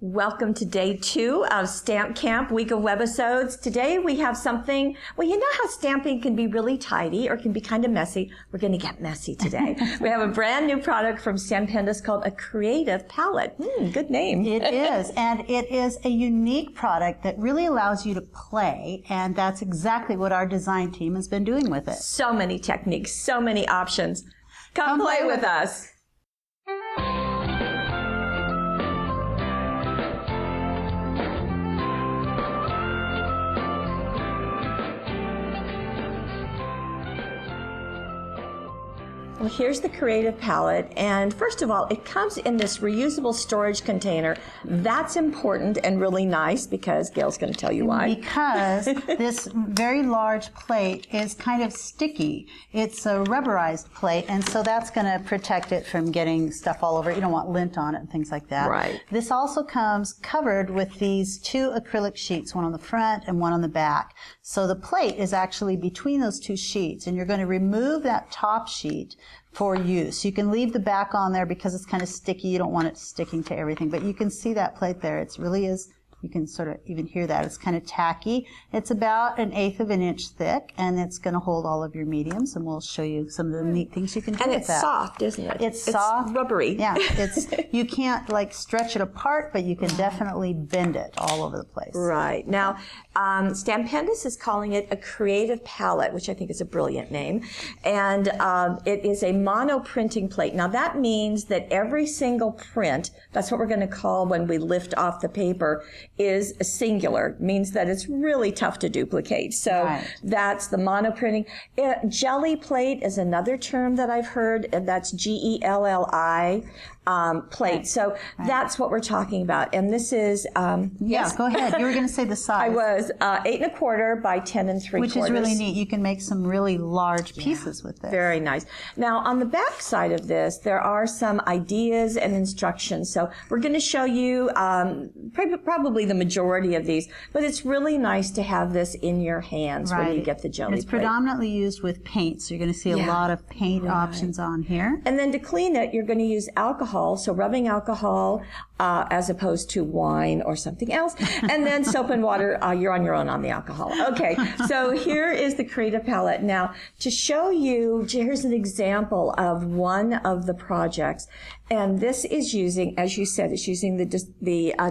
Welcome to day 2 of Stamp Camp, week of Webisodes. Today we have something, well, you know how stamping can be really tidy or can be kind of messy. We're going to get messy today. We have a brand new product from Stampendous called a Creative Palette. Good name. It is, and it is a unique product that really allows you to play, and that's exactly what our design team has been doing with it. So many techniques, so many options. Come play with us. Well, here's the Creative Palette, and first of all, it comes in this reusable storage container. That's important and really nice because Gail's going to tell you why. Because this very large plate is kind of sticky. It's a rubberized plate, and so that's going to protect it from getting stuff all over it. You don't want lint on it and things like that. Right. This also comes covered with these 2 acrylic sheets, one on the front and one on the back. So the plate is actually between those 2 sheets, and you're going to remove that top sheet for use. You can leave the back on there because it's kind of sticky. You don't want it sticking to everything, but you can see that plate there. It really is. You can sort of even hear that. It's kind of tacky. It's about 1/8 of an inch thick, and it's going to hold all of your mediums, and we'll show you some of the neat things you can do with that. And it's soft, isn't it? It's soft. It's rubbery. Yeah. You can't like stretch it apart, but you can definitely bend it all over the place. Right. Now, Stampendous is calling it a Creative Palette, which I think is a brilliant name. And it is a monoprinting plate. Now, that means that every single print, that's what we're going to call when we lift off the paper, is a singular. It means that it's really tough to duplicate. So that's the monoprinting. Jelly plate is another term that I've heard, and that's G-E-L-L-I. Plate. So that's what we're talking about. And this is, yes, go ahead. You were going to say the size. I was 8 1/4 by 10 3/4. Which is really neat. You can make some really large pieces with this. Very nice. Now, on the back side of this, there are some ideas and instructions. So we're going to show you probably the majority of these, but it's really nice to have this in your hands when you get the jelly plate. It's predominantly used with paint, so you're going to see a lot of paint options on here. And then to clean it, you're going to use alcohol. So rubbing alcohol as opposed to wine or something else. And then soap and water, you're on your own on the alcohol. Okay, so here is the Creative Palette. Now, to show you, here's an example of one of the projects. And this is using, as you said, it's using the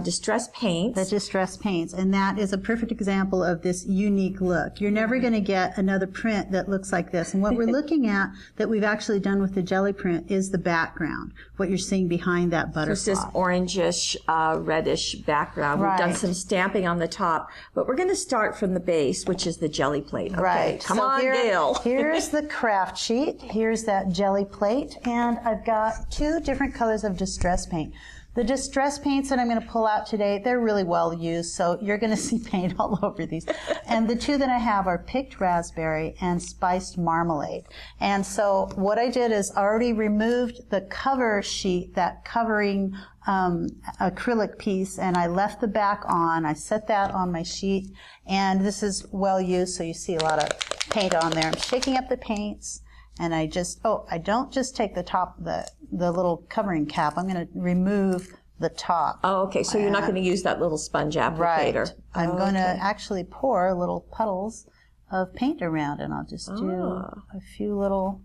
distress paints. The distress paints. And that is a perfect example of this unique look. You're never going to get another print that looks like this. And what we're looking at that we've actually done with the jelly print is the background, what you're seeing behind that butterfly. It's this orangish, reddish background. We've done some stamping on the top, but we're going to start from the base, which is the jelly plate. Okay, right. Come on, Gail. Here's the craft sheet. Here's that jelly plate. And I've got 2 different colors of distress paint. The distress paints that I'm going to pull out today, they're really well used, so you're going to see paint all over these. And the 2 that I have are picked raspberry and spiced marmalade. And so what I did is already removed the cover sheet, that covering acrylic piece, and I left the back on. I set that on my sheet, and this is well used, so you see a lot of paint on there. I'm shaking up the paints. And I don't just take the top, the little covering cap. I'm going to remove the top. Oh, okay. So you're not going to use that little sponge applicator. Right. I'm going to actually pour little puddles of paint around, and I'll just do a few little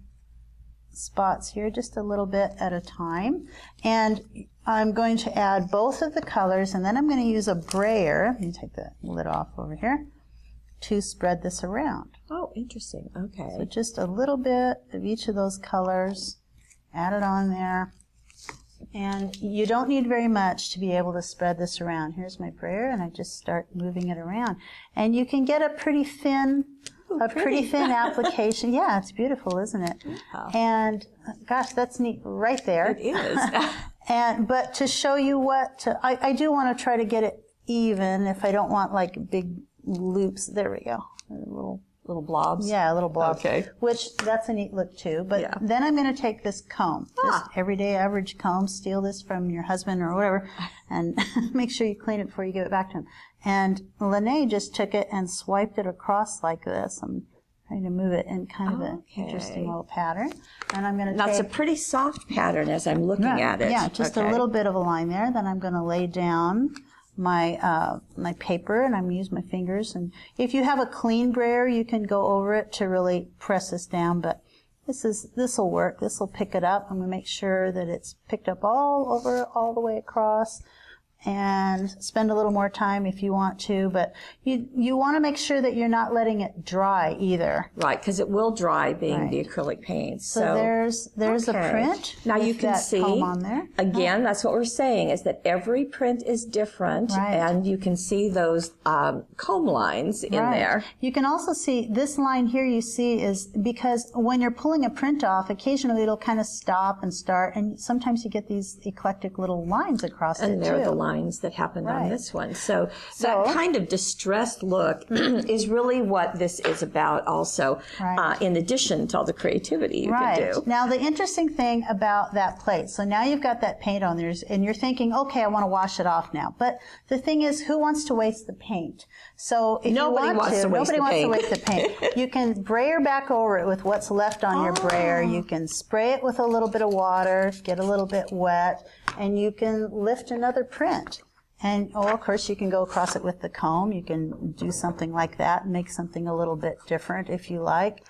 spots here, just a little bit at a time. And I'm going to add both of the colors, and then I'm going to use a brayer. Let me take the lid off over here to spread this around. Oh, interesting. Okay. So just a little bit of each of those colors, add it on there. And you don't need very much to be able to spread this around. Here's my brayer, and I just start moving it around. And you can get a pretty thin application. Yeah, it's beautiful, isn't it? Wow. And gosh, that's neat right there. It is. But to show you I do want to try to get it even if I don't want like big loops. There we go. Little blobs. Yeah, little blobs. Okay. Which, that's a neat look too. But then I'm going to take this comb, just everyday average comb, steal this from your husband or whatever, and make sure you clean it before you give it back to him. And Lene just took it and swiped it across like this. I'm Trying to move it in kind of an interesting little pattern. And I'm going to That's a pretty soft pattern as I'm looking at it. Yeah, just a little bit of a line there. Then I'm going to lay down my my paper, and I'm going to use my fingers. And if you have a clean brayer, you can go over it to really press this down. But this will work. This will pick it up. I'm going to make sure that it's picked up all over, all the way across. And spend a little more time if you want to, but you want to make sure that you're not letting it dry either. Right, because it will dry being the acrylic paint. So there's a print. Now you can see, on there. Again, that's what we're saying, is that every print is different, and you can see those comb lines in there. You can also see this line here you see is because when you're pulling a print off, occasionally it'll kind of stop and start, and sometimes you get these eclectic little lines across it too. And they're the lines that happened on this one. So that kind of distressed look is really what this is about also, in addition to all the creativity you can do. Now the interesting thing about that plate, so now you've got that paint on there, and you're thinking, okay, I want to wash it off now. But the thing is, who wants to waste the paint? So if nobody you want wants to waste the paint. You can brayer back over it with what's left on your brayer. You can spray it with a little bit of water, get a little bit wet, and you can lift another print. And, of course, you can go across it with the comb. You can do something like that and make something a little bit different if you like,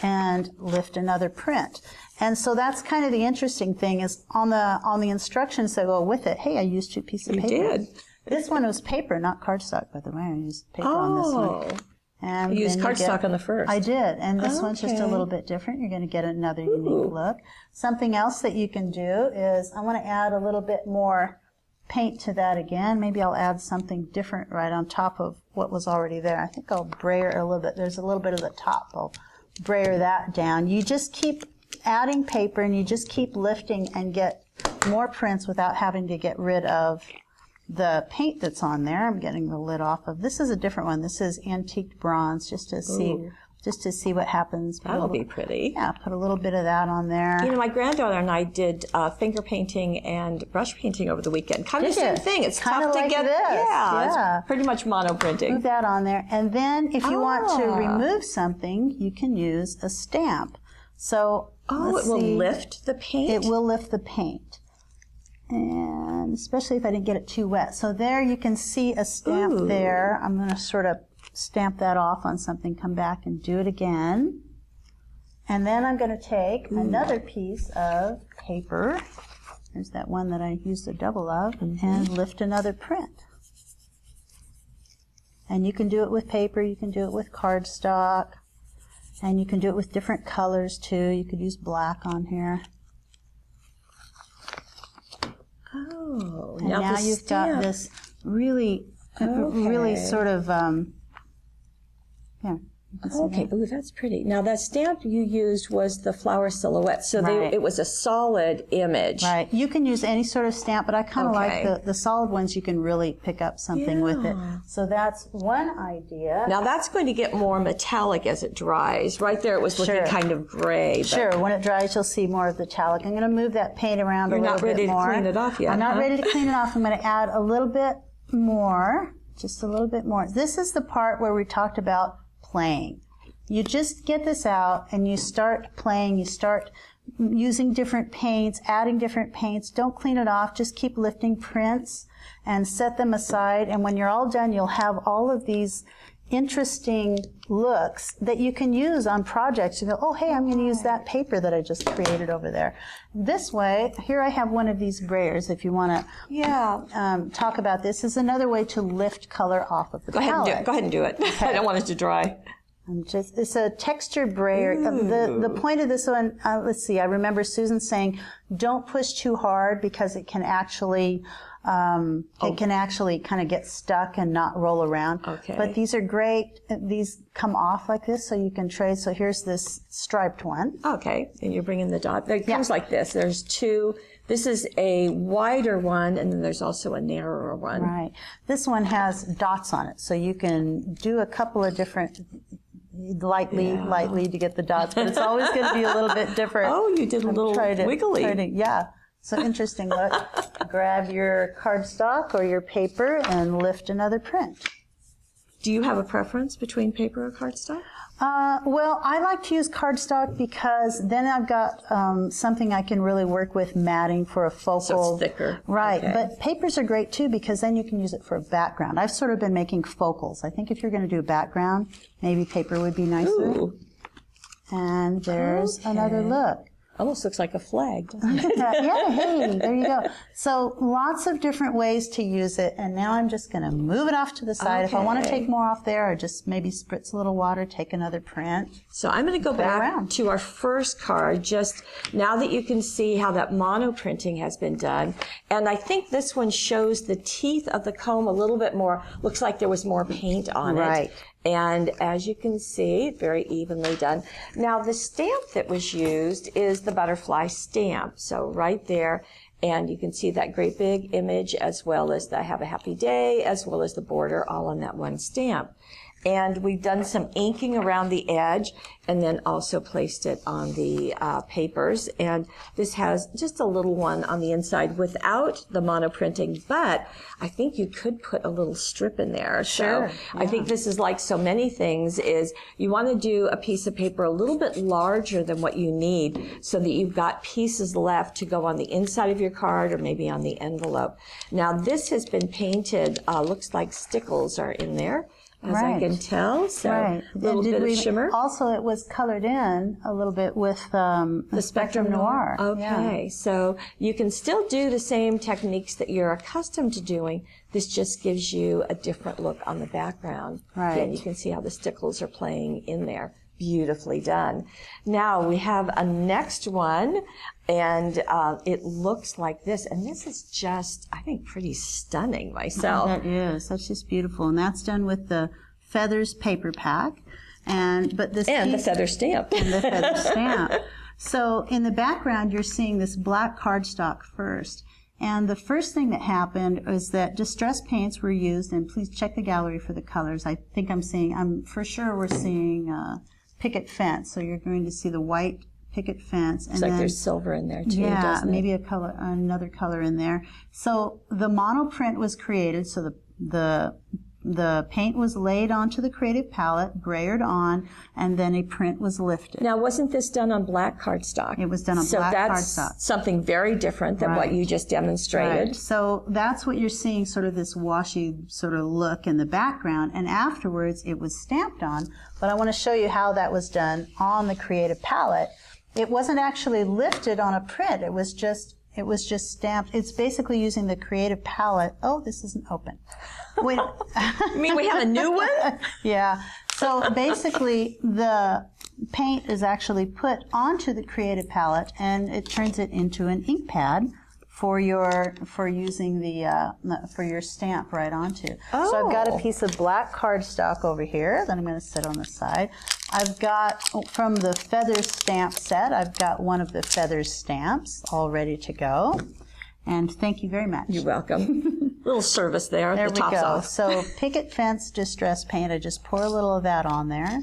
and lift another print. And so that's kind of the interesting thing is on the instructions that go with it, hey, I used 2 pieces of paper. You did. This one was paper, not cardstock, by the way. I used paper on this one. And you used cardstock on the first. I did, and this one's just a little bit different. You're going to get another unique look. Something else that you can do is I want to add a little bit more paint to that again. Maybe I'll add something different right on top of what was already there. I think I'll brayer a little bit. There's a little bit of the top. I'll brayer that down. You just keep adding paper, and you just keep lifting and get more prints without having to get rid of the paint that's on there. I'm getting the lid off of. This is a different one. This is antique bronze, just to see what happens. That'll be pretty. Yeah, put a little bit of that on there. You know, my granddaughter and I did finger painting and brush painting over the weekend. Kind of the same thing. It's kind tough of to like get. This. Yeah, it's pretty much monoprinting. Put that on there, and then if you want to remove something, you can use a stamp. So it will lift the paint. It will lift the paint. And especially if I didn't get it too wet. So there you can see a stamp there. I'm going to sort of stamp that off on something, come back and do it again. And then I'm going to take another piece of paper. There's that one that I used a double of, and lift another print. And you can do it with paper, you can do it with cardstock, and you can do it with different colors too. You could use black on here. Oh, and now you've got this really sort of, Okay, ooh, that's pretty. Now, that stamp you used was the flower silhouette, so it was a solid image. Right. You can use any sort of stamp, but I kind of like the solid ones. You can really pick up something with it. So that's one idea. Now, that's going to get more metallic as it dries. Right there, it was looking kind of gray. Sure. When it dries, you'll see more of the metallic. I'm going to move that paint around a little bit more. You're not ready to clean it off yet. I'm not ready to clean it off. I'm going to add a little bit more, just a little bit more. This is the part where we talked about playing. You just get this out and you start playing. You start using different paints, adding different paints. Don't clean it off. Just keep lifting prints and set them aside. And when you're all done, you'll have all of these interesting looks that you can use on projects. You go, oh, hey, I'm going to use that paper that I just created over there. This way, here I have one of these brayers. If you want to talk about this, is another way to lift color off of the palette. Go ahead and do it. Okay. I don't want it to dry. It's a texture brayer. The point of this one, let's see, I remember Susan saying, don't push too hard because it can actually kind of get stuck and not roll around. Okay. But these are great. These come off like this, so you can trade. So here's this striped one. Okay, and you're bringing the dot. It comes like this. There's two. This is a wider one, and then there's also a narrower one. Right. This one has dots on it, so you can do a couple of different, lightly to get the dots, but it's always going to be a little bit different. Oh, you did a little wiggly. So interesting look. Grab your cardstock or your paper and lift another print. Do you have a preference between paper or cardstock? Well, I like to use cardstock because then I've got something I can really work with matting for a focal. So it's thicker. Right, Okay. but papers are great too because then you can use it for a background. I've sort of been making focals. I think if you're going to do a background, maybe paper would be nicer. Ooh. And there's another look. Almost looks like a flag, doesn't it? Yeah, hey, there you go. So lots of different ways to use it, and now I'm just going to move it off to the side. If I want to Okay. take more off there, or just maybe spritz a little water, take another print. So I'm going to go back to our first card, just now that you can see how that monoprinting has been done. And I think this one shows the teeth of the comb a little bit more. Looks like there was more paint on Right. it. And as you can see, very evenly done. Now, the stamp that was used is the butterfly stamp. So right there, and you can see that great big image as well as the Have a Happy Day, as well as the border all on that one stamp. And we've done some inking around the edge and then also placed it on the papers. And this has just a little one on the inside without the monoprinting, but I think you could put a little strip in there. Sure, So I think this is like so many things is you want to do a piece of paper a little bit larger than what you need so that you've got pieces left to go on the inside of your card or maybe on the envelope. Now this has been painted, looks like stickles are in there. As I can tell, so a little bit of shimmer. Also, it was colored in a little bit with the Spectrum Noir. Okay, so you can still do the same techniques that you're accustomed to doing. This just gives you a different look on the background. Right. And you can see how the stickles are playing in there. Beautifully done. Now we have a next one, and it looks like this. And this is just, I think, pretty stunning myself. That is. That's just beautiful. And that's done with the Feathers paper pack. But this And the piece- feather stamp. and the feather stamp. So in the background, you're seeing this black cardstock first. And the first thing that happened is that distress paints were used, and please check the gallery for the colors. I think I'm for sure we're seeing picket fence. So you're going to see the white picket fence. Looks like there's silver in there too, yeah, doesn't it? maybe another color in there. So the monoprint was created. So the paint was laid onto the creative palette, brayered on, and then a print was lifted. Now, wasn't this done on black cardstock? It was done on black cardstock. cardstock. So that's something very different than what Right. you just demonstrated. Right. So that's what you're seeing, sort of this washy sort of look in the background, and afterwards it was stamped on. But I want to show you how that was done on the creative palette. It wasn't actually lifted on a print. It was just stamped. It's basically using the creative palette. Oh, this isn't open. Wait. You mean we have a new one? Yeah. So basically, the paint is actually put onto the creative palette, and it turns it into an ink pad for using for your stamp right onto. Oh. So I've got a piece of black cardstock over here that I'm going to set on the side. I've got from the Feathers stamp set. I've got one of the Feathers stamps all ready to go. And thank you very much. You're welcome. Little service there. There the we top's go. off. So picket fence distress paint. I just pour a little of that on there,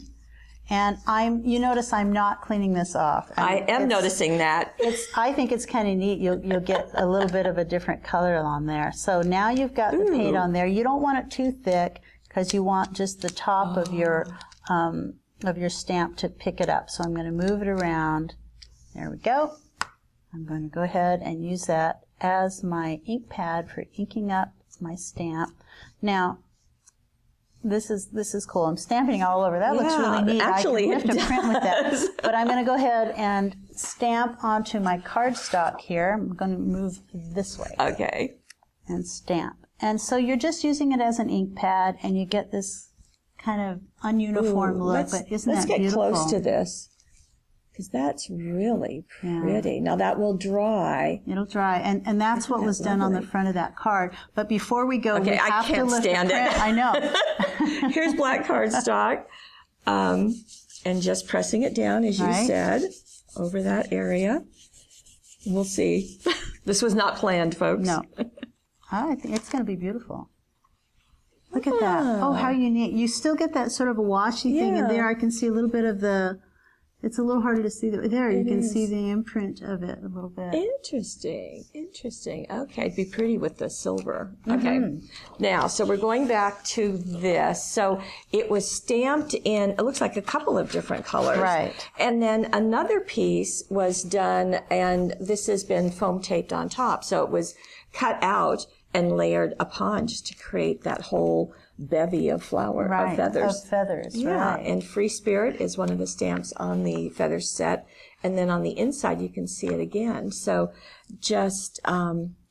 and you notice I'm not cleaning this off. I am noticing that. I think it's kind of neat. You'll get a little bit of a different color on there. So now you've got the paint on there. You don't want it too thick because you want just the top of your stamp to pick it up. So I'm going to move it around. There we go. I'm going to go ahead and use that as my ink pad for inking up my stamp. Now, this is cool. I'm stamping all over. That looks really neat. Actually, I can lift a print with that. But I'm going to go ahead and stamp onto my cardstock here. I'm going to move this way. Okay. And stamp. And so you're just using it as an ink pad, and you get this kind of ununiform look. But isn't that beautiful? Let's get close to this. Because that's really pretty. Now that will dry. It'll dry, and that's what was done on the front of that card. But before we go, we have to lift the print. I know. Here's black cardstock, and just pressing it down, as you said, over that area. We'll see. This was not planned, folks. No. I think it's going to be beautiful. Look at that. Oh, how unique. You still get that sort of a washy thing in there. I can see a little bit of the It's a little harder to see. There, you can see the imprint of it a little bit. Interesting. Okay, it'd be pretty with the silver. Okay. Now, so we're going back to this. So it was stamped in, it looks like a couple of different colors. Right. And then another piece was done, and this has been foam taped on top. So it was cut out and layered upon just to create that whole bevy of of feathers. Of feathers, yeah, right. and Free Spirit is one of the stamps on the feathers set. And then on the inside, you can see it again. So just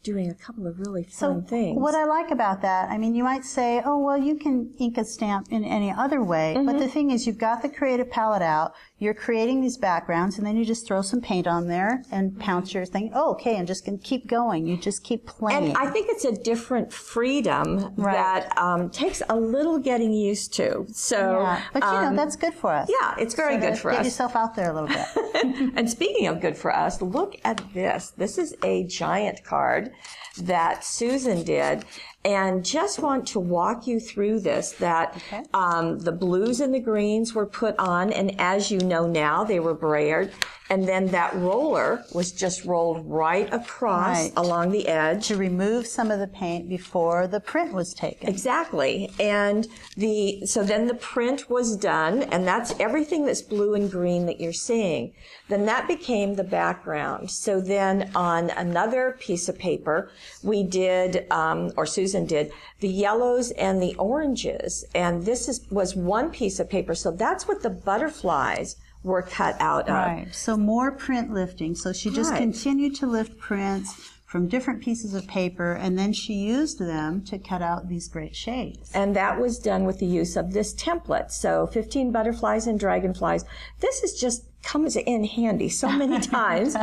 doing a couple of really fun things. What I like about that, I mean, you might say, oh, well, you can ink a stamp in any other way. But the thing is, you've got the creative palette out. You're creating these backgrounds, and then you just throw some paint on there and pounce your thing. Oh, okay, I'm just going to keep going. You just keep playing. And I think it's a different freedom that takes a little getting used to. So, yeah. But, you know, that's good for us. Yeah, it's very good for us. Get yourself out there a little bit. And speaking of good for us, look at this. This is a giant card that Susan did. And just want to walk you through this, that the blues and the greens were put on, and as you know now, they were brayered. And then that roller was just rolled right across along the edge. To remove some of the paint before the print was taken. Exactly. And so then the print was done, and that's everything that's blue and green that you're seeing. Then that became the background. So then on another piece of paper, we did, or Susan did, the yellows and the oranges. And this was one piece of paper. So that's what the butterflies were cut out of. Right. So more print lifting. So she just continued to lift prints from different pieces of paper, and then she used them to cut out these great shades. And that was done with the use of this template. So 15 butterflies and dragonflies. This is just comes in handy so many times.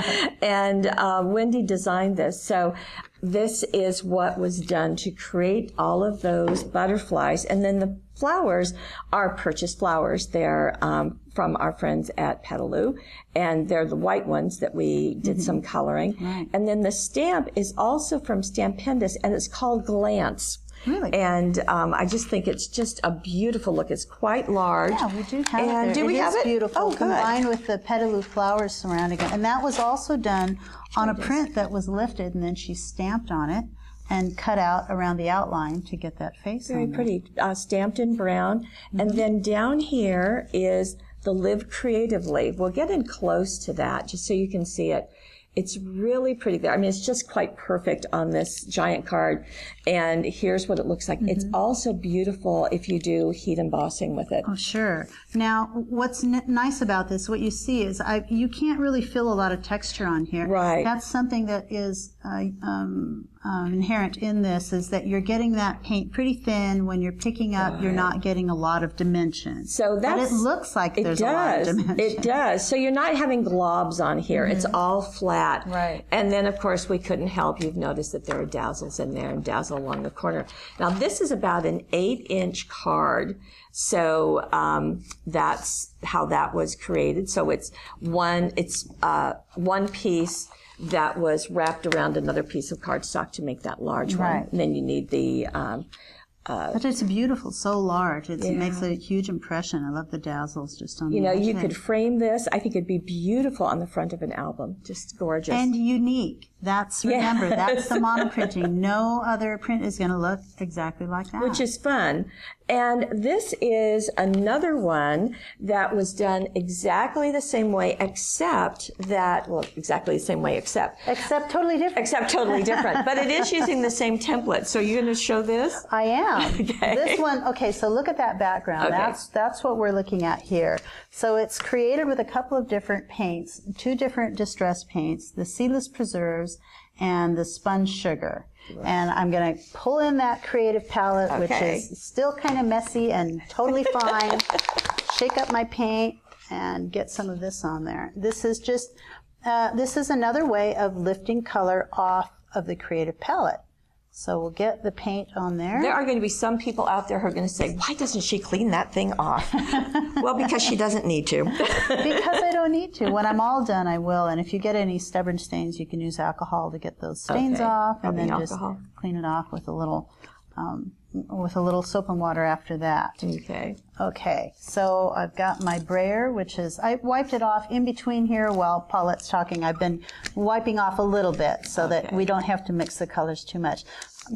And Wendy designed this. So this is what was done to create all of those butterflies. And then the flowers are purchased flowers. They're from our friends at Petaloo, and they're the white ones that we did some coloring. Right. And then the stamp is also from Stampendous, and it's called Glance. Really? And I just think it's just a beautiful look. It's quite large. Yeah, we do have and it there. Do we have it? Beautiful, Oh, good. combined with the Petaloo flowers surrounding it. And that was also done on a print that was lifted, and then she stamped on it and cut out around the outline to get that face Very on there. pretty. Stamped in brown. And then down here is the Live Creatively. We'll get in close to that just so you can see it. It's really pretty there. I mean, it's just quite perfect on this giant card. And here's what it looks like. It's also beautiful if you do heat embossing with it. Oh, sure. Now, what's nice about this, what you see is you can't really feel a lot of texture on here. Right. That's something that is inherent in this, is that you're getting that paint pretty thin. When you're picking up, you're not getting a lot of dimension. So but it looks like there's a lot of dimension. It does. So you're not having globs on here. It's all flat. Right. And then, of course, we couldn't help. You've noticed that there are dazzles in there and dazzle along the corner. Now, this is about an 8-inch card. So that's how that was created. So it's one piece that was wrapped around another piece of cardstock to make that large one. And then you need the but it's beautiful, so large. It makes a huge impression. I love the dazzles just on the edge. You could frame this. I think it'd be beautiful on the front of an album. Just gorgeous. And unique. Remember, that's the monoprinting. No other print is going to look exactly like that. Which is fun. And this is another one that was done exactly the same way, except totally different. Except totally different. But it is using the same template. So you're going to show this? I am. Okay. This one, so look at that background. Okay. That's what we're looking at here. So it's created with a couple of different paints, 2 different distress paints, the Seedless Preserves and the Sponge Sugar. Right. And I'm going to pull in that creative palette, which is still kind of messy and totally fine. Shake up my paint and get some of this on there. This is just, this is another way of lifting color off of the creative palette. So we'll get the paint on there. There are going to be some people out there who are going to say, why doesn't she clean that thing off? Well, because she doesn't need to. Because I don't need to. When I'm all done, I will. And if you get any stubborn stains, you can use alcohol to get those stains off, and then just clean it off with a little with a little soap and water after that. Okay. Okay, so I've got my brayer, which is, I wiped it off in between here while Paulette's talking. I've been wiping off a little bit so that we don't have to mix the colors too much.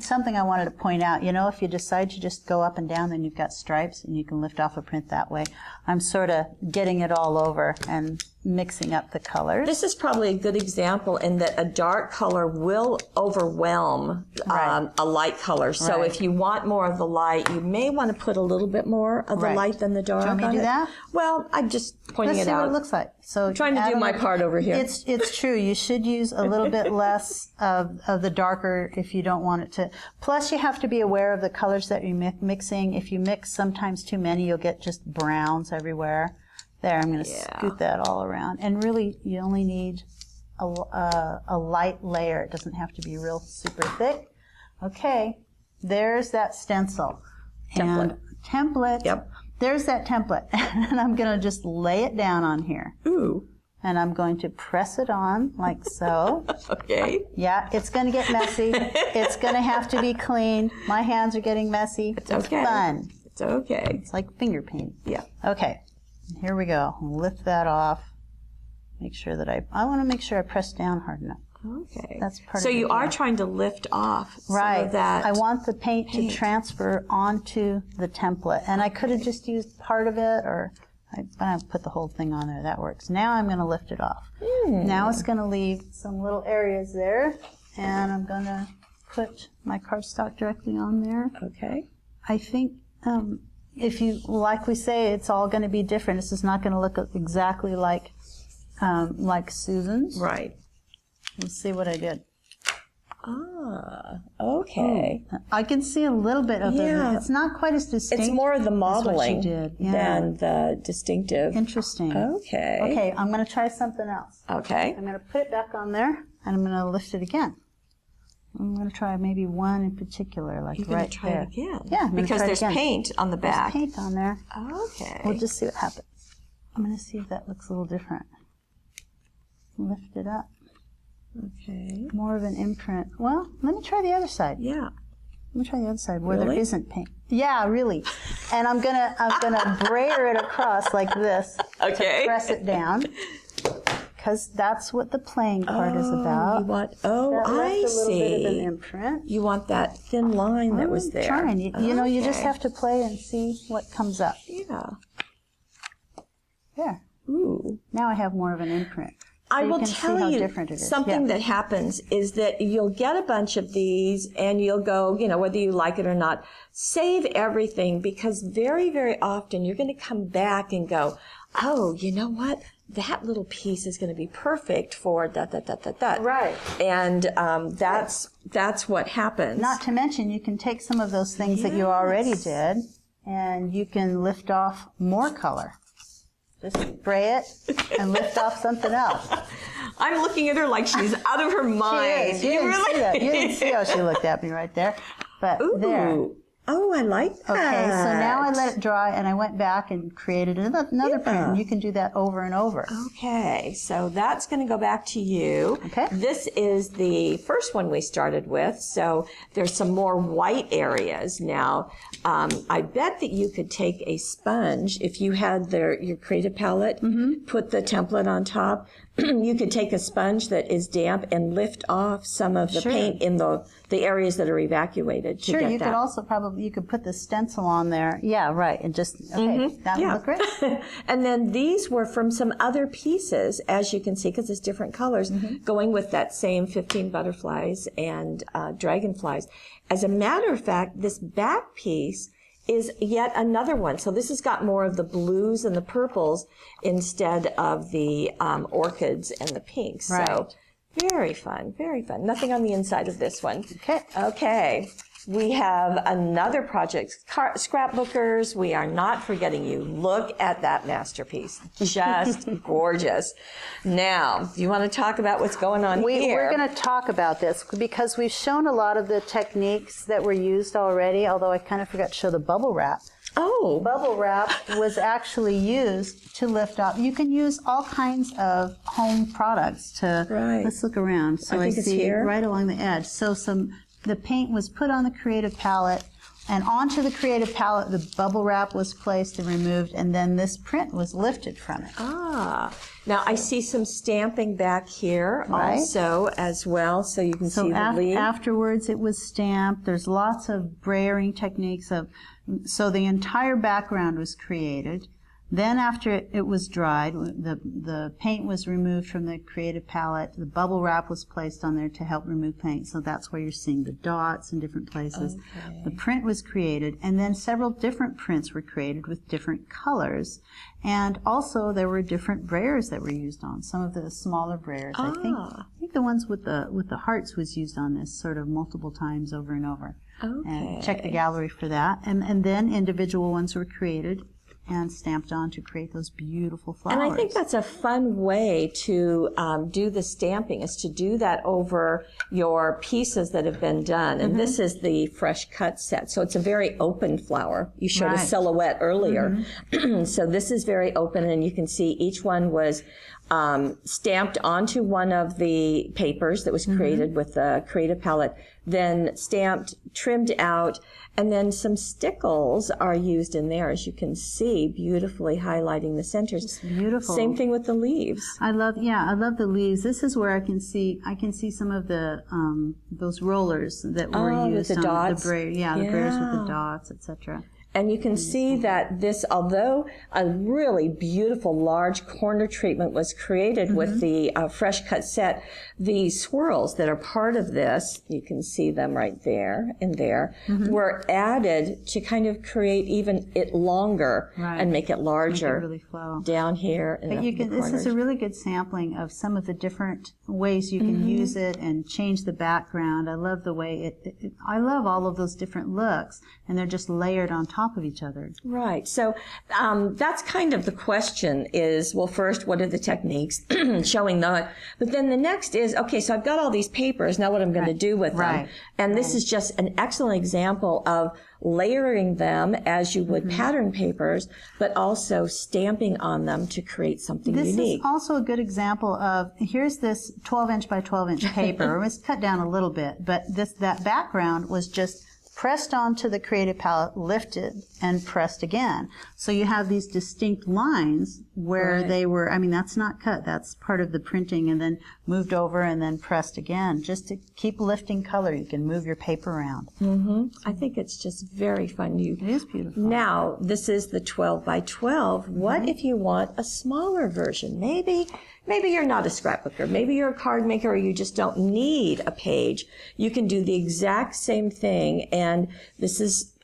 Something I wanted to point out, you know, if you decide to just go up and down, then you've got stripes and you can lift off a print that way. I'm sort of getting it all over and mixing up the colors. This is probably a good example in that a dark color will overwhelm a light color. So if you want more of the light, you may want to put a little bit more of the light than the dark. Do you want me to do that? Well, I'm just pointing Let's it see out. what it looks like. So I'm trying to do my part over here. It's true. You should use a little bit less of the darker if you don't want it to. Plus, you have to be aware of the colors that you're mixing. If you mix sometimes too many, you'll get just browns everywhere. There, I'm going to scoot that all around. And really, you only need a light layer. It doesn't have to be real super thick. Okay, there's that stencil. Template. Template. Yep. There's that template. And I'm going to just lay it down on here. Ooh. And I'm going to press it on like so. Okay. Yeah, it's going to get messy. It's going to have to be clean. My hands are getting messy. It's okay. fun. It's okay. It's like finger paint. Yeah. Okay. Here we go. Lift that off. Make sure that I want to make sure I press down hard enough. Okay. That's part of So it. you are trying to lift off some of that. I want the paint to transfer onto the template. And I could have just used part of it, or I put the whole thing on there. That works. Now I'm going to lift it off. Now it's going to leave some little areas there. And I'm going to put my cardstock directly on there. Okay. I think if you, like we say, it's all going to be different. This is not going to look exactly like Susan's. Right. Let's see what I did. Ah, okay. I can see a little bit of it. It's not quite as distinct. It's more of the modeling than the distinctive. Interesting. Okay. Okay, I'm going to try something else. Okay. I'm going to put it back on there, and I'm going to lift it again. I'm going to try maybe one in particular, like You're right try there. it again. Yeah, because there's paint on the back. There's paint on there. Okay. We'll just see what happens. I'm going to see if that looks a little different. Lift it up. Okay. More of an imprint. Well, let me try the other side. Yeah. Let me try the other side where there Really? isn't paint. Yeah, really. And I'm gonna brayer it across like this. Okay. To press it down. Because that's what the playing part is about. You want, That left I a little bit of an see. imprint. You want that thin line that was there. Trying. You know, you just Okay. have to play and see what comes up. Yeah. There. Ooh. Now I have more of an imprint. I So will you can tell see how you different it is. something Yeah. that happens is that you'll get a bunch of these and you'll go, you know, whether you like it or not, save everything, because very, very often you're going to come back and go, oh, you know what? That little piece is going to be perfect for that. Right. And that's what happens. Not to mention, you can take some of those things that you already did, and you can lift off more color. Just spray it and lift off something else. I'm looking at her like she's out of her mind. She is. You didn't see that. You didn't see how she looked at me right there. But there. Ooh. Oh, I like that. Okay, so now I let it dry, and I went back and created another print. And you can do that over and over. Okay, so that's going to go back to you. Okay. This is the first one we started with, so there's some more white areas now. I bet that you could take a sponge, if you had your creative palette, put the template on top. You could take a sponge that is damp and lift off some of the paint in the areas that are evacuated to Sure, get you that. could also you could put the stencil on there. Yeah, right. And just, okay, that would look great. And then these were from some other pieces, as you can see, because it's different colors, going with that same 15 butterflies and dragonflies. As a matter of fact, this back piece is yet another one. So this has got more of the blues and the purples instead of the orchids and the pinks. Right. So very fun, very fun. Nothing on the inside of this one. Okay. Okay. We have another project, Scrapbookers. We are not forgetting you. Look at that masterpiece. Just gorgeous. Now, do you want to talk about what's going on here? We're going to talk about this because we've shown a lot of the techniques that were used already, although I kind of forgot to show the bubble wrap. Oh. Bubble wrap was actually used to lift up. You can use all kinds of home products to, let's look around. So I think it's see here. right along the edge. So the paint was put on the creative palette, And onto the Creative Palette, the bubble wrap was placed and removed, and then this print was lifted from it. Ah, now I see some stamping back here also as well, so you can see the leaf. Afterwards it was stamped. There's lots of brayering techniques so the entire background was created. Then after it was dried, the paint was removed from the Creative Palette. The bubble wrap was placed on there to help remove paint. So that's where you're seeing the dots in different places. Okay. The print was created, and then several different prints were created with different colors. And also there were different brayers that were used on. Some of the smaller brayers. I think the ones with the hearts was used on this sort of multiple times over and over. Okay. And check the gallery for that. And then individual ones were created and stamped on to create those beautiful flowers. And I think that's a fun way to do the stamping, is to do that over your pieces that have been done. And this is the fresh cut set. So it's a very open flower. You showed a silhouette earlier. So this is very open, and you can see each one was stamped onto one of the papers that was created with the Creative Palette, then stamped, trimmed out, and then some stickles are used in there, as you can see, beautifully highlighting the centers. It's beautiful. Same thing with the leaves. I love the leaves. This is where I can see some of the those rollers that were used with the on dots. the brayers with the dots, etc. And you can see that this, although a really beautiful large corner treatment was created with the fresh cut set, the swirls that are part of this, you can see them right there and there, were added to kind of create even it longer and make it larger. Make it really flow. Down here in the corners. This is a really good sampling of some of the different ways you can use it and change the background. I love the way I love all of those different looks, and they're just layered on top of each other. Right. So that's kind of the question is, well, first, what are the techniques? Showing that. But then the next is, okay, so I've got all these papers. Now what I'm going to do with them. And this is just an excellent example of layering them as you would pattern papers, but also stamping on them to create something unique. This is also a good example of, here's this 12-inch by 12-inch paper. It was cut down a little bit, but that background was just pressed onto the Creative Palette, lifted, and pressed again. So you have these distinct lines where they were, I mean, that's not cut, that's part of the printing, and then moved over and then pressed again, just to keep lifting color. You can move your paper around. I think it's just very fun. It is beautiful. Now, this is the 12 by 12. What if you want a smaller version? Maybe you're not a scrapbooker. Maybe you're a card maker, or you just don't need a page. You can do the exact same thing. And this is,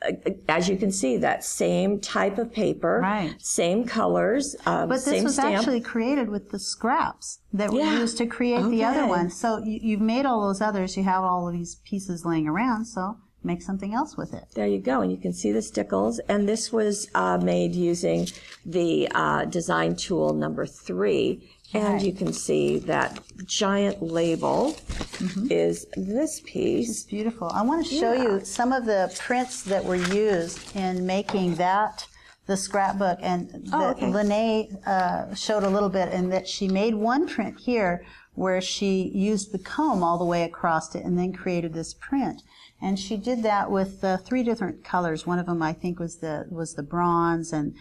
as you can see, that same type of paper, same colors, but this same was stamp. actually created with the scraps that were used to create the other one. So you've made all those others. You have all of these pieces laying around, so make something else with it. There you go. And you can see the stickles. And this was made using the design tool number 3. And you can see that giant label is this piece. It's beautiful. I want to show you some of the prints that were used in making the scrapbook. And Lene showed a little bit in that she made one print here where she used the comb all the way across it and then created this print. And she did that with 3 different colors. One of them, I think, was the bronze, and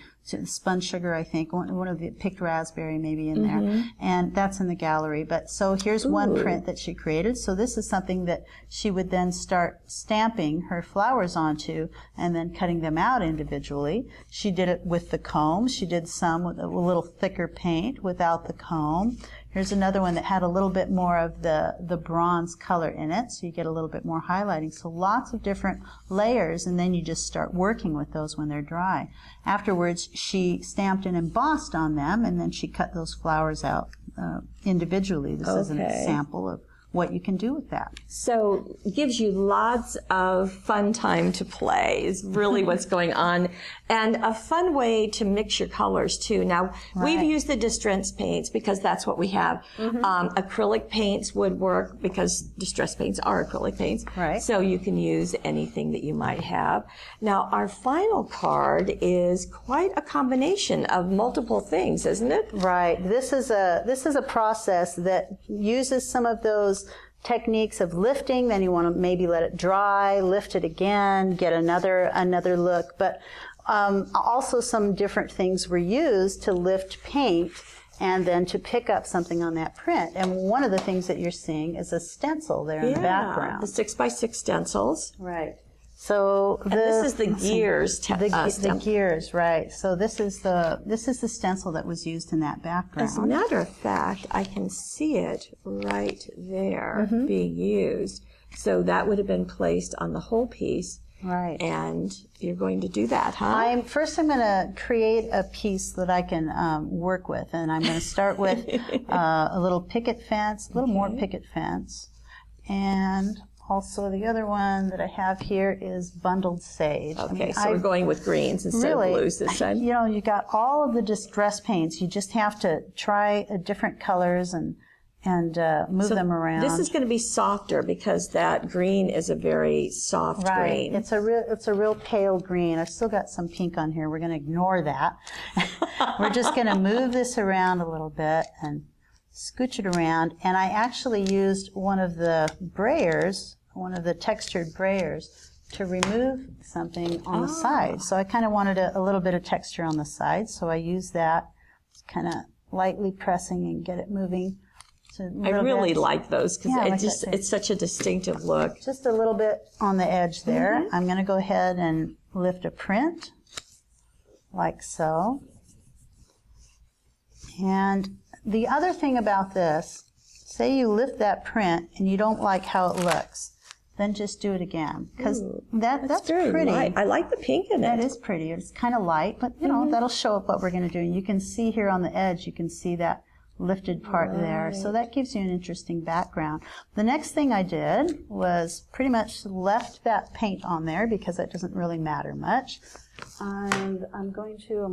spun sugar, I think. One of the picked raspberry maybe in there. And that's in the gallery. But so here's one print that she created. So this is something that she would then start stamping her flowers onto and then cutting them out individually. She did it with the comb. She did some with a little thicker paint without the comb. Here's another one that had a little bit more of the bronze color in it, so you get a little bit more highlighting. So lots of different layers, and then you just start working with those when they're dry. Afterwards, she stamped and embossed on them, and then she cut those flowers out individually. This is an example of what you can do with that. So it gives you lots of fun time to play is really what's going on, and a fun way to mix your colors too. Now, we've used the distress paints because that's what we have. Acrylic paints would work because distress paints are acrylic paints. So you can use anything that you might have. Now, our final card is quite a combination of multiple things, isn't it? Right. This is a process that uses some of those techniques of lifting, then you want to maybe let it dry, lift it again, get another look. But also some different things were used to lift paint and then to pick up something on that print. And one of the things that you're seeing is a stencil there in the background. The 6x6 stencils. Right. So this is the gears. The gears, right? So this is the stencil that was used in that background. As a matter of fact, I can see it right there being used. So that would have been placed on the whole piece. Right. And you're going to do that, huh? First I'm going to create a piece that I can work with, and I'm going to start with a little picket fence, a little more picket fence, and also the other one that I have here is bundled sage. Okay, so we're going with greens instead of blues this time. You know, you got all of the distress paints. You just have to try different colors and move them around. This is going to be softer because that green is a very soft green. It's a real pale green. I've still got some pink on here. We're going to ignore that. We're just going to move this around a little bit and scooch it around. And I actually used one of the brayers, one of the textured brayers, to remove something on the side. So I kind of wanted a little bit of texture on the side. So I used that, kind of lightly pressing and get it moving. I really like those because it's such a distinctive look. Just a little bit on the edge there. I'm going to go ahead and lift a print like so. And the other thing about this, say you lift that print and you don't like how it looks, then just do it again, because that's very pretty. Light. I like the pink in it. That is pretty. It's kind of light, but you know that'll show up what we're going to do. And you can see here on the edge, you can see that lifted part there. So that gives you an interesting background. The next thing I did was pretty much left that paint on there because that doesn't really matter much. And I'm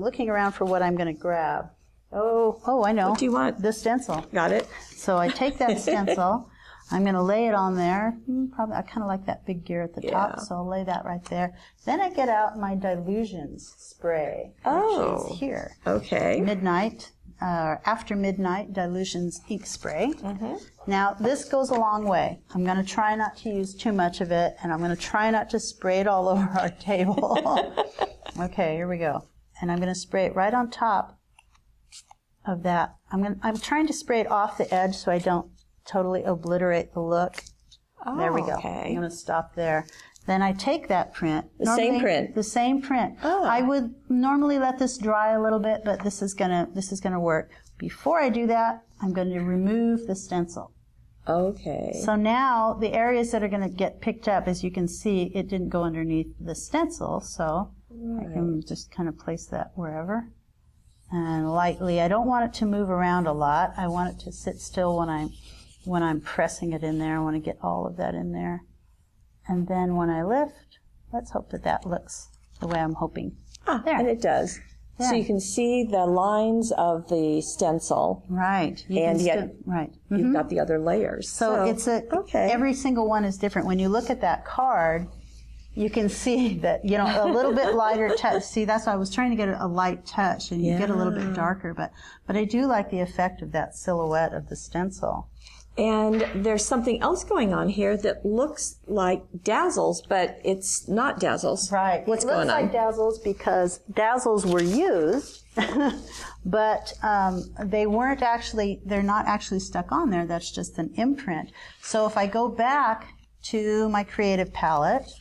looking around for what I'm going to grab. Oh, I know. What do you want? The stencil. Got it. So I take that stencil. I'm going to lay it on there. Probably I kind of like that big gear at the top, so I'll lay that right there. Then I get out my Dilutions spray, which is here. Okay. After Midnight Dilutions ink spray. Now this goes a long way. I'm going to try not to use too much of it, and I'm going to try not to spray it all over our table. Okay, here we go. And I'm going to spray it right on top of that. I'm trying to spray it off the edge so I don't totally obliterate the look. There we go. Okay. I'm going to stop there. Then I take that print. The same print. I would normally let this dry a little bit, but this is gonna work. Before I do that, I'm going to remove the stencil. Okay. So now the areas that are going to get picked up, as you can see, it didn't go underneath the stencil, so I can just kind of place that wherever. And lightly, I don't want it to move around a lot. I want it to sit still when I'm pressing it in there. I want to get all of that in there. And then when I lift, let's hope that looks the way I'm hoping. There. And it does. Yeah. So you can see the lines of the stencil. Right. And yet you've got the other layers. So it's every single one is different. When you look at that card, you can see that, a little bit lighter touch. See, that's why I was trying to get a light touch, and you get a little bit darker. But I do like the effect of that silhouette of the stencil. And there's something else going on here that looks like dazzles, but it's not dazzles. Right. What's going on? It looks like dazzles because dazzles were used, but they're not actually stuck on there. That's just an imprint. So if I go back to my creative palette,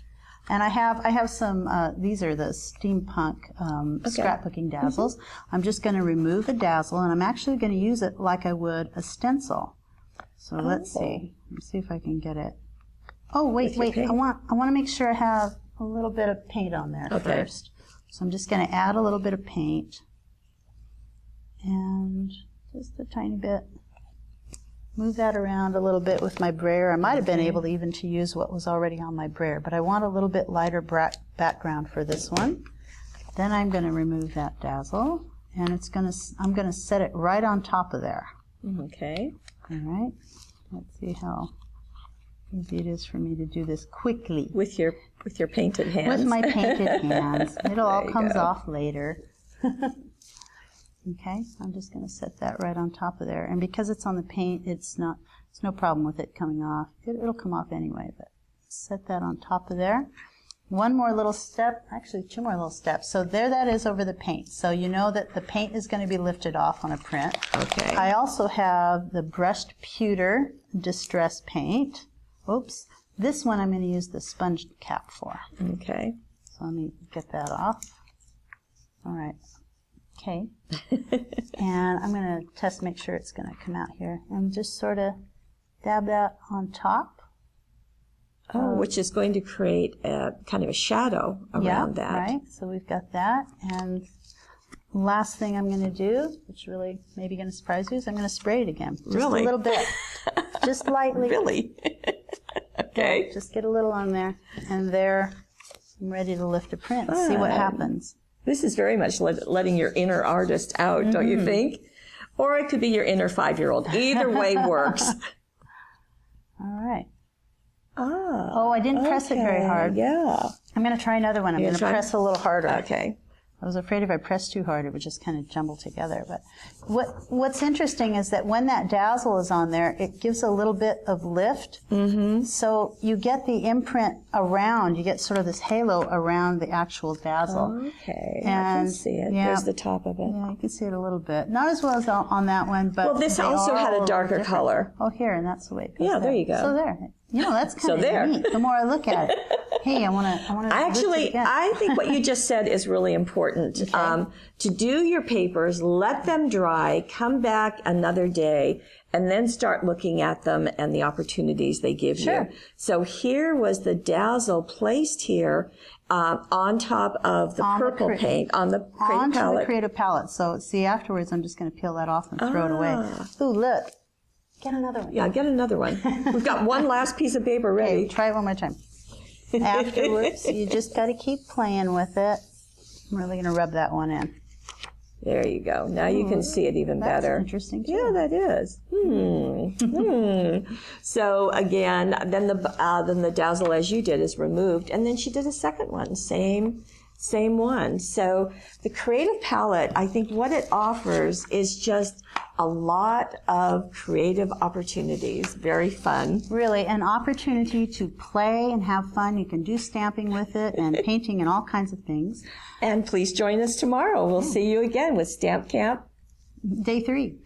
and I have some, these are the steampunk scrapbooking dazzles. I'm just going to remove a dazzle, and I'm actually going to use it like I would a stencil. So let's see. Let's see if I can get it. Oh, wait. I want to make sure I have a little bit of paint on there first. So I'm just going to add a little bit of paint. And just a tiny bit. Move that around a little bit with my brayer. I might have been able even to use what was already on my brayer, but I want a little bit lighter background for this one. Then I'm going to remove that dazzle, and I'm going to set it right on top of there. Okay. All right. Let's see how easy it is for me to do this quickly. With your painted hands. With my painted hands. It all comes off later. Okay, so I'm just going to set that right on top of there. And because it's on the paint, it's not There's no problem with it coming off. It'll come off anyway, but set that on top of there. One more little step, actually 2 more little steps. So there that is over the paint. So you know that the paint is going to be lifted off on a print. Okay. I also have the brushed pewter distress paint. Oops. This one I'm going to use the sponge cap for. Okay. So let me get that off. All right. Okay. And I'm going to test, make sure it's going to come out here. And just sort of dab that on top. Oh, which is going to create a kind of a shadow around that. Right. So we've got that. And last thing I'm going to do, which really maybe going to surprise you, is I'm going to spray it again. Just Really? a little bit. Just lightly. Really? Okay. Yeah, just get a little on there. And there, I'm ready to lift a print and see what happens. This is very much letting your inner artist out, don't you think? Or it could be your inner 5-year-old. Either way works. All right. Ah. Oh, I didn't press it very hard. Yeah. I'm going to try another one. I'm going to press a little harder. Okay. I was afraid if I pressed too hard, it would just kind of jumble together. But what's interesting is that when that dazzle is on there, it gives a little bit of lift. Mm-hmm. So you get the imprint around. You get sort of this halo around the actual dazzle. Okay. And, I can see it. yeah. There's the top of it. Yeah, you can see it a little bit. Not as well as on that one, but Well, this they also are had all a darker different. color. Oh, here, and that's the way it goes. Yeah, there you go. So there. You know, that's kind of neat. The more I look at it. Hey, I want to. Actually, I think what you just said is really important. Okay. To do your papers, let them dry, come back another day, and then start looking at them and the opportunities they give you. So here was the dazzle placed here on top of the purple paint on the creative palette. The creative palette. So see, afterwards, I'm just going to peel that off and throw it away. Ooh, look. Get another one. Yeah, get another one. We've got one last piece of paper ready. Okay, try it one more time. Afterwards, you just got to keep playing with it. I'm really going to rub that one in. There you go. Now you can see it even better. That's interesting, too. Yeah, that is. So again, then the dazzle, as you did, is removed, and then she did a second one, same one. So the creative palette, I think what it offers is just a lot of creative opportunities. Very fun. Really, an opportunity to play and have fun. You can do stamping with it and painting and all kinds of things. And please join us tomorrow. We'll see you again with Stamp Camp Day 3.